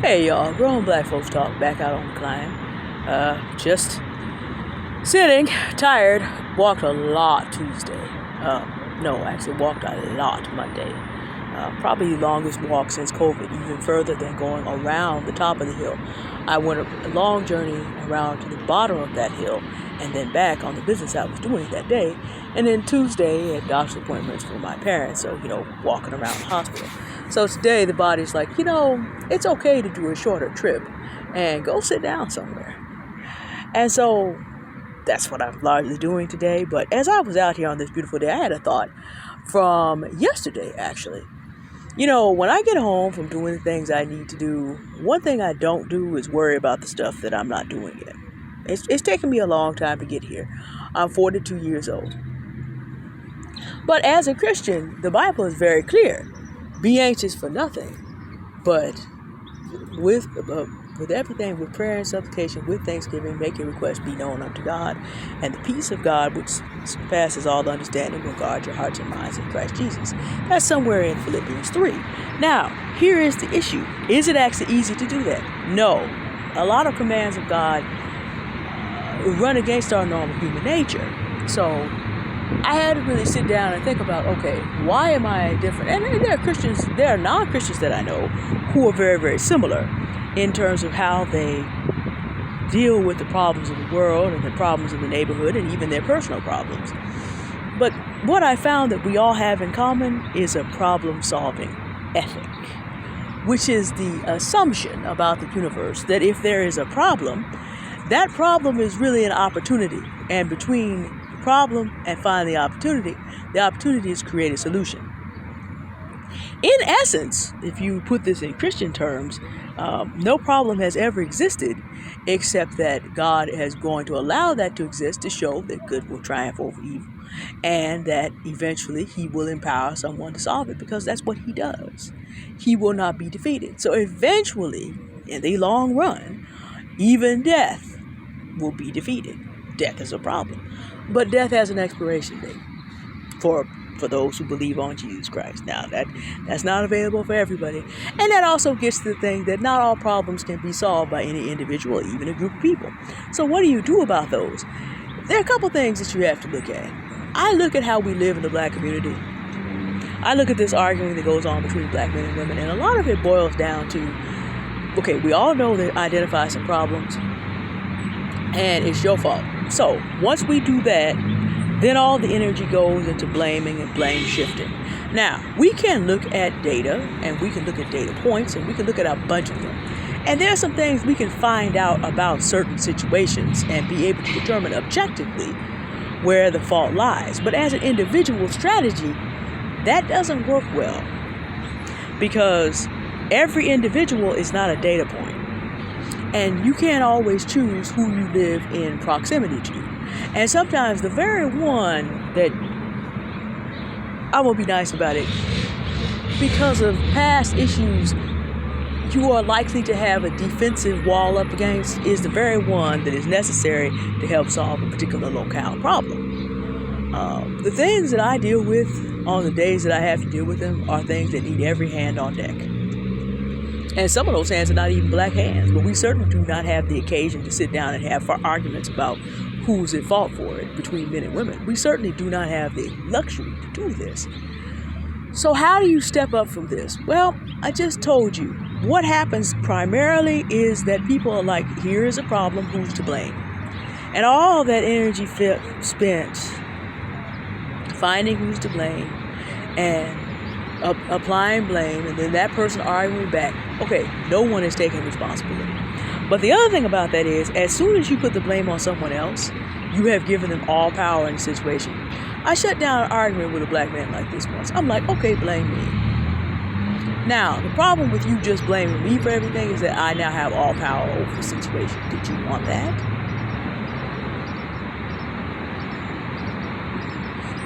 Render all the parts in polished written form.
Hey y'all, Grown Black Folks Talk back out on the climb. Just sitting, tired. Walked a lot Tuesday. No, actually walked a lot Monday. Probably the longest walk since COVID, even further than going around the top of the hill. I went a long journey around to the bottom of that hill and then back on the business I was doing that day. And then Tuesday had doctor's appointments for my parents, so, walking around the hospital. So today the body's like, it's okay to do a shorter trip and go sit down somewhere. And so that's what I'm largely doing today. But as I was out here on this beautiful day, I had a thought from yesterday, actually. When I get home from doing the things I need to do, one thing I don't do is worry about the stuff that I'm not doing yet. It's taken me a long time to get here. I'm 42 years old. But as a Christian, the Bible is very clear. Be anxious for nothing, but with everything, with prayer and supplication, with thanksgiving, make your requests be known unto God, and the peace of God, which surpasses all understanding, will guard your hearts and minds in Christ Jesus. That's somewhere in Philippians 3. Now, here is the issue. Is it actually easy to do that? No. A lot of commands of God run against our normal human nature. So I had to really sit down and think about, okay, why am I different? And there are non-Christians that I know who are very, very similar in terms of how they deal with the problems of the world and the problems of the neighborhood and even their personal problems. But what I found that we all have in common is a problem-solving ethic, which is the assumption about the universe that if there is a problem, that problem is really an opportunity. And between the problem and finding the opportunity is to create a solution. In essence, if you put this in Christian terms, no problem has ever existed except that God is going to allow that to exist to show that good will triumph over evil, and that eventually he will empower someone to solve it, because that's what he does. He will not be defeated. So eventually, in the long run, even death will be defeated. Death is a problem. But death has an expiration date for those who believe on Jesus Christ. Now, that's not available for everybody. And that also gets to the thing that not all problems can be solved by any individual, even a group of people. So what do you do about those? There are a couple things that you have to look at. I look at how we live in the black community. I look at this arguing that goes on between black men and women, and a lot of it boils down to, okay, we all know that identify some problems, and it's your fault. So once we do that, then all the energy goes into blaming and blame shifting. Now, we can look at data, and we can look at data points, and we can look at a bunch of them. And there are some things we can find out about certain situations and be able to determine objectively where the fault lies. But as an individual strategy, that doesn't work well, because every individual is not a data point. And you can't always choose who you live in proximity to. And sometimes the very one that, I won't be nice about it, because of past issues you are likely to have a defensive wall up against, is the very one that is necessary to help solve a particular locale problem. The things that I deal with on the days that I have to deal with them are things that need every hand on deck. And some of those hands are not even black hands, but we certainly do not have the occasion to sit down and have arguments about who's at fault for it between men and women. We certainly do not have the luxury to do this. So how do you step up from this? Well, I just told you. What happens primarily is that people are like, here is a problem, who's to blame? And all that energy spent finding who's to blame and applying blame, and then that person arguing back, okay, no one is taking responsibility. But the other thing about that is, as soon as you put the blame on someone else, you have given them all power in the situation. I shut down an argument with a black man like this once. I'm like, okay, blame me. Now, the problem with you just blaming me for everything is that I now have all power over the situation. Did you want that?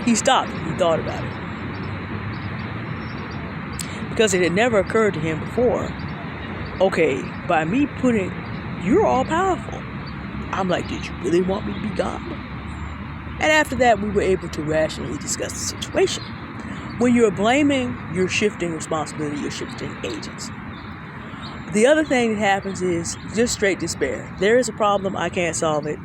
He stopped and he thought about it, because it had never occurred to him before. Okay, by me putting, you're all powerful. I'm like, did you really want me to be God? And after that, we were able to rationally discuss the situation. When you're blaming, you're shifting responsibility, you're shifting agency. The other thing that happens is just straight despair. There is a problem, I can't solve it.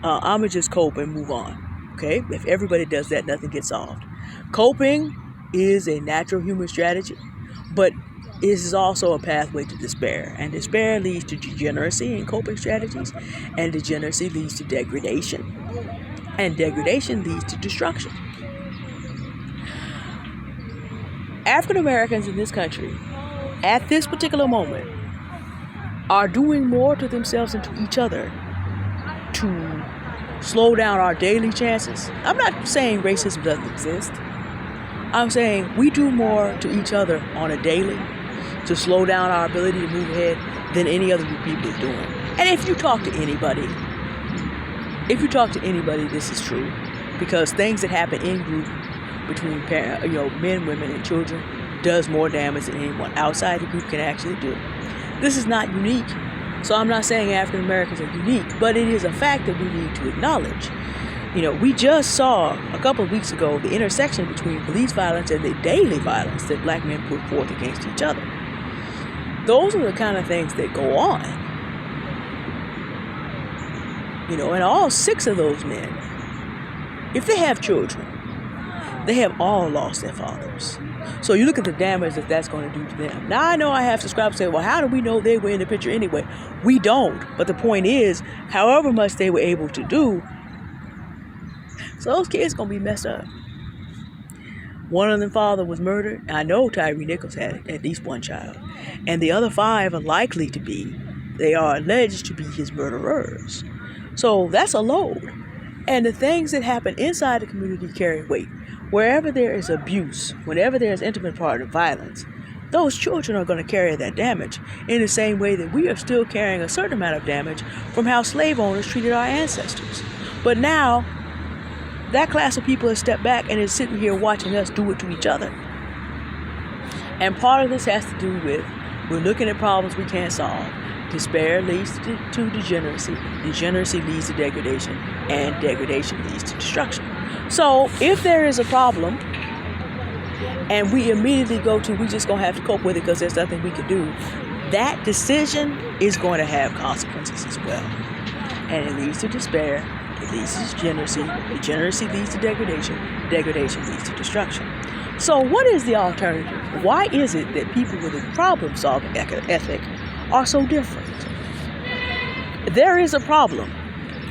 I'm going to just cope and move on. Okay? If everybody does that, nothing gets solved. Coping is a natural human strategy, but it is also a pathway to despair. And despair leads to degeneracy in coping strategies, and degeneracy leads to degradation, and degradation leads to destruction. African Americans in this country, at this particular moment, are doing more to themselves and to each other to slow down our daily chances. I'm not saying racism doesn't exist. I'm saying we do more to each other on a daily to slow down our ability to move ahead than any other group of people is doing. And if you talk to anybody, this is true, because things that happen in group between men, women, and children does more damage than anyone outside the group can actually do. This is not unique. So I'm not saying African Americans are unique, but it is a fact that we need to acknowledge. We just saw a couple of weeks ago the intersection between police violence and the daily violence that black men put forth against each other. Those are the kind of things that go on. And all 6 of those men, if they have children, they have all lost their fathers. So you look at the damage that that's going to do to them. Now, I know I have subscribers say, well, how do we know they were in the picture anyway? We don't. But the point is, however much they were able to do, so those kids going to be messed up. One of them father was murdered. I know Tyre Nichols had at least one child. And the other 5 are likely to be, they are alleged to be his murderers. So that's a load. And the things that happen inside the community carry weight. Wherever there is abuse, whenever there is intimate partner violence, those children are going to carry that damage in the same way that we are still carrying a certain amount of damage from how slave owners treated our ancestors. But now, that class of people has stepped back and is sitting here watching us do it to each other. And part of this has to do with, we're looking at problems we can't solve. Despair leads to degeneracy. Degeneracy leads to degradation. And degradation leads to destruction. So if there is a problem and we immediately go to, we just going to have to cope with it because there's nothing we can do, that decision is going to have consequences as well. And it leads to despair. It leads to degeneracy. Degeneracy leads to degradation. Degradation leads to destruction. So what is the alternative? Why is it that people with a problem-solving ethic are so different? There is a problem.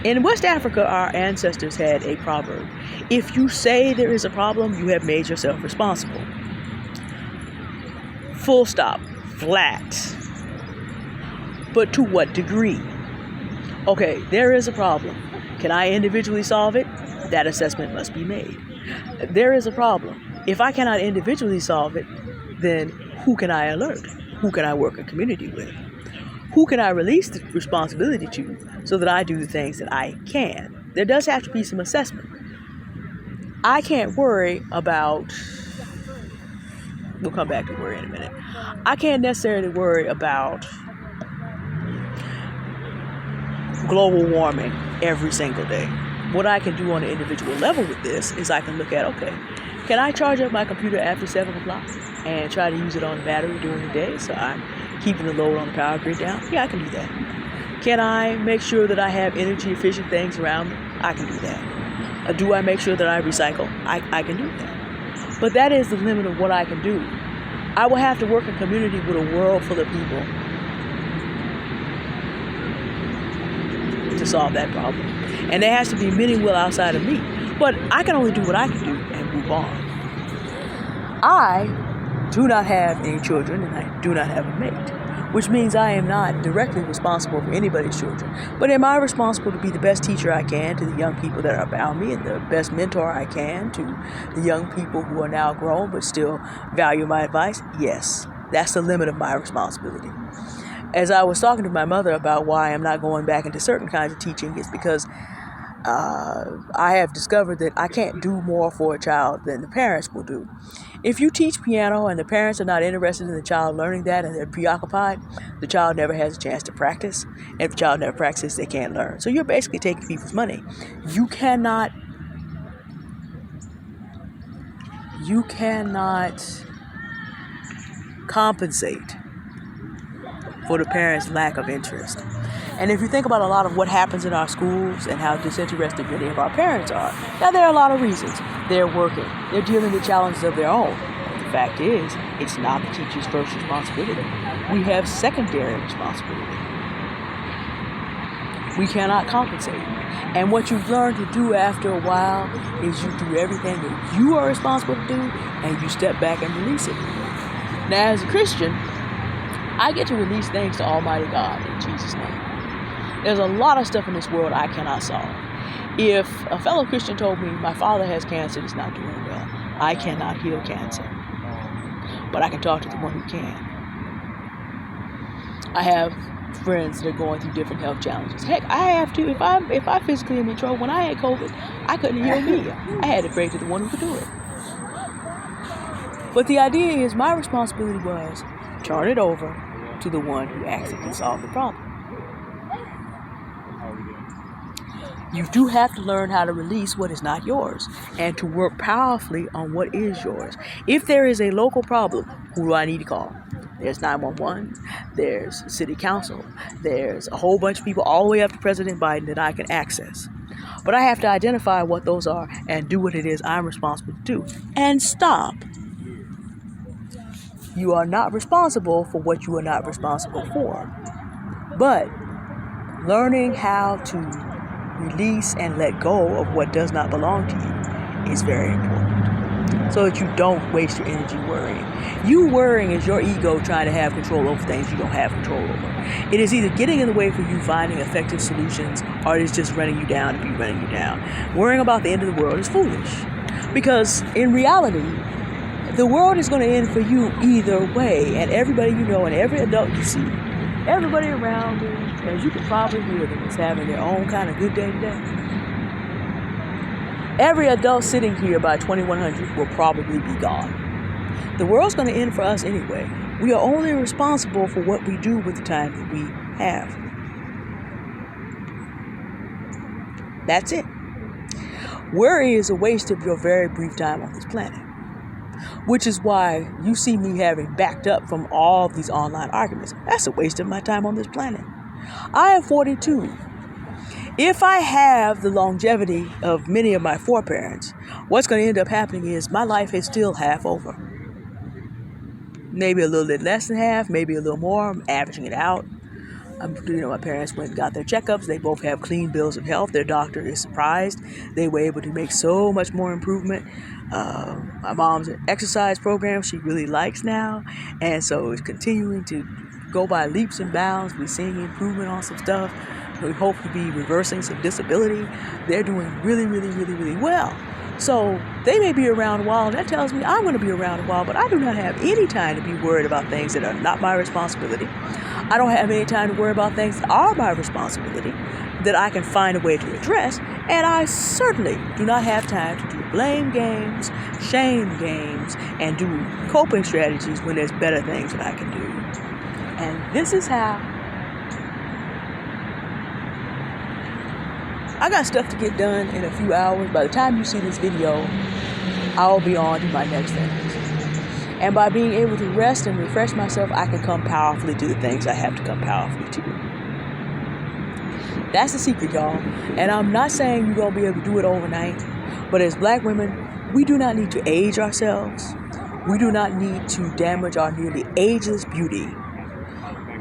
In West Africa, our ancestors had a proverb. If you say there is a problem, you have made yourself responsible. Full stop. Flat. But to what degree? Okay, there is a problem. Can I individually solve it? That assessment must be made. There is a problem. If I cannot individually solve it, then who can I alert? Who can I work in community with? Who can I release the responsibility to so that I do the things that I can? There does have to be some assessment. I can't worry about, we'll come back to worry in a minute. I can't necessarily worry about global warming every single day. What I can do on an individual level with this is I can look at, okay, can I charge up my computer after 7 o'clock and try to use it on the battery during the day so I'm keeping the load on the power grid down? Yeah, I can do that. Can I make sure that I have energy efficient things around me? I can do that. Do I make sure that I recycle? I can do that. But that is the limit of what I can do. I will have to work in community with a world full of people to solve that problem. And there has to be many will outside of me. But I can only do what I can do and move on. I do not have any children and I do not have a mate, which means I am not directly responsible for anybody's children. But am I responsible to be the best teacher I can to the young people that are around me and the best mentor I can to the young people who are now grown but still value my advice? Yes, that's the limit of my responsibility. As I was talking to my mother about why I'm not going back into certain kinds of teaching, it's because I have discovered that I can't do more for a child than the parents will do. If you teach piano and the parents are not interested in the child learning that and they're preoccupied, the child never has a chance to practice. And if the child never practices, they can't learn. So you're basically taking people's money. You cannot compensate for the parents' lack of interest. And if you think about a lot of what happens in our schools and how disinterested many of our parents are, now there are a lot of reasons. They're working. They're dealing with challenges of their own. But the fact is, it's not the teacher's first responsibility. We have secondary responsibility. We cannot compensate. And what you've learned to do after a while is you do everything that you are responsible to do, and you step back and release it. Now, as a Christian, I get to release things to Almighty God in Jesus' name. There's a lot of stuff in this world I cannot solve. If a fellow Christian told me my father has cancer, he's not doing well, I cannot heal cancer. But I can talk to the one who can. I have friends that are going through different health challenges. Heck, I have to. If I physically am in trouble, when I had COVID, I couldn't heal me. I had to pray to the one who could do it. But the idea is my responsibility was turn it over to the one who actually can solve the problem. You do have to learn how to release what is not yours and to work powerfully on what is yours. If there is a local problem, who do I need to call? There's 911, there's city council, there's a whole bunch of people all the way up to President Biden that I can access. But I have to identify what those are and do what it is I'm responsible to do. And stop. You are not responsible for what you are not responsible for. But learning how to release and let go of what does not belong to you is very important, so that you don't waste your energy worrying. You worrying is your ego trying to have control over things you don't have control over. It is either getting in the way for you finding effective solutions, or it is just running you down to be running you down. Worrying about the end of the world is foolish, because in reality, the world is going to end for you either way, and everybody you know and every adult you see, everybody around you, as you can probably hear them, is having their own kind of good day today. Every adult sitting here by 2100 will probably be gone. The world's going to end for us anyway. We are only responsible for what we do with the time that we have. That's it. Worry is a waste of your very brief time on this planet. Which is why you see me having backed up from all of these online arguments. That's a waste of my time on this planet. I am 42. If I have the longevity of many of my foreparents, what's going to end up happening is my life is still half over. Maybe a little bit less than half, maybe a little more. I'm averaging it out. My parents went and got their checkups. They both have clean bills of health. Their doctor is surprised. They were able to make so much more improvement. My mom's an exercise program she really likes now, and so it's continuing to go by leaps and bounds. We're seeing improvement on some stuff. We hope to be reversing some disability. They're doing really, really, really, really well. So they may be around a while, and that tells me I'm going to be around a while, but I do not have any time to be worried about things that are not my responsibility. I don't have any time to worry about things that are my responsibility, that I can find a way to address, and I certainly do not have time to do blame games, shame games, and do coping strategies when there's better things that I can do. And this is how I got stuff to get done in a few hours. By the time you see this video, I'll be on to my next things. And by being able to rest and refresh myself, I can come powerfully to the things I have to come powerfully to. That's the secret, y'all. And I'm not saying you're going to be able to do it overnight. But as black women, we do not need to age ourselves. We do not need to damage our nearly ageless beauty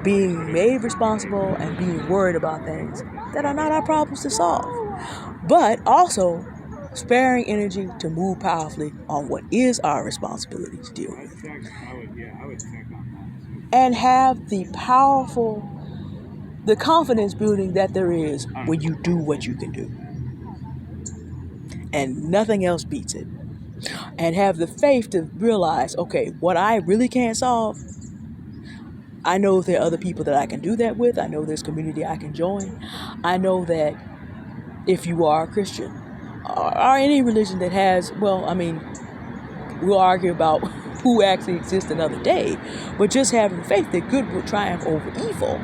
being made responsible and being worried about things that are not our problems to solve. But also sparing energy to move powerfully on what is our responsibility to deal with. And have the confidence building that there is when you do what you can do. And nothing else beats it. And have the faith to realize, okay, what I really can't solve, I know there are other people that I can do that with. I know there's community I can join. I know that if you are a Christian or any religion that has, we'll argue about who actually exists another day, but just having faith that good will triumph over evil.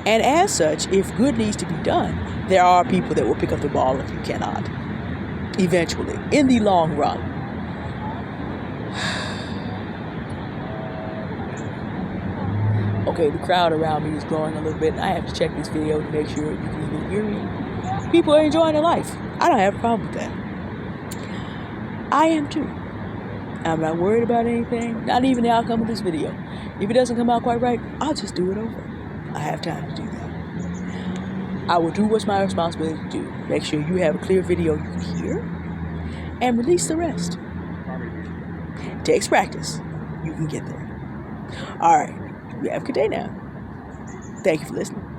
And as such, if good needs to be done, there are people that will pick up the ball if you cannot. Eventually, in the long run. Okay, the crowd around me is growing a little bit, and I have to check this video to make sure you can even hear me. People are enjoying their life. I don't have a problem with that. I am too. I'm not worried about anything, not even the outcome of this video. If it doesn't come out quite right, I'll just do it over. I have time to do that. I will do what's my responsibility to do. Make sure you have a clear video you can hear, and release the rest. It takes practice. You can get there. All right. You have a good day now. Thank you for listening.